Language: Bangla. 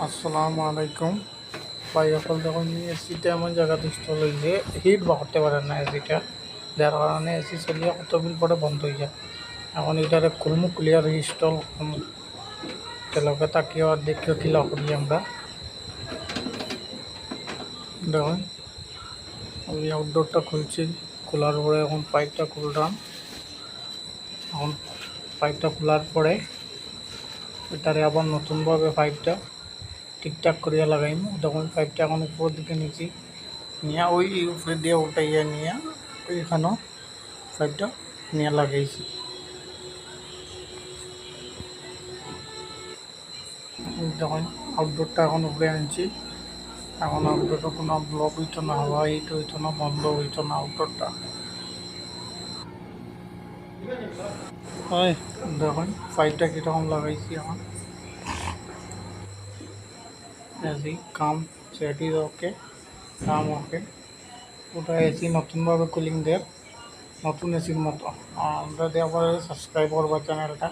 আসসালামু আলাইকুম ভাই সকল। দেখুন এসিটা এমন জায়গা ইনস্টল হয়েছে, হিট বা করতে পারে না এসিটা, যার কারণে এসি চলিয়ে কত বিল পরে বন্ধ হয়ে যায়। এখন এটারে খুলমু, ক্লিয়ার ইনস্টল করমু, তেলকে তাকিয়ে আর দেখিও কিলা করি আমরা। দেখুন আমি আউটডোরটা খুলছি, খোলার পরে এখন পাইপটা খুললাম। এখন পাইপটা খোলার পরে এটারে আবার নতুনভাবে পাইপটা ঠিকঠাক করিয়া লাগাইম। তখন পাইপটা এখন উপর দিকে নিচি নিয়ে ওই উপরে দিয়ে উঠাইয়া নিয়ে ওইখানেও পাইপটা নিয়ে লাগাইছি। তখন আউটডোরটা এখন উপরে আনছি। এখন আউটডোরটা কোনো ব্লক হইতো না, হাওয়া হিট হইতো না, বন্ধ হইতো না আউটডোরটা। হয় দেখুন পাইপটা কীরকম লাগাইছি এখন। এসি কাম সেট ইজ ওকে, কাম ওকে। ওটা এসি নতুনভাবে কুলিং দেয়, নতুন এসির মতো। আমরা দেওয়ার পরে সাবস্ক্রাইব করবো চ্যানেলটা।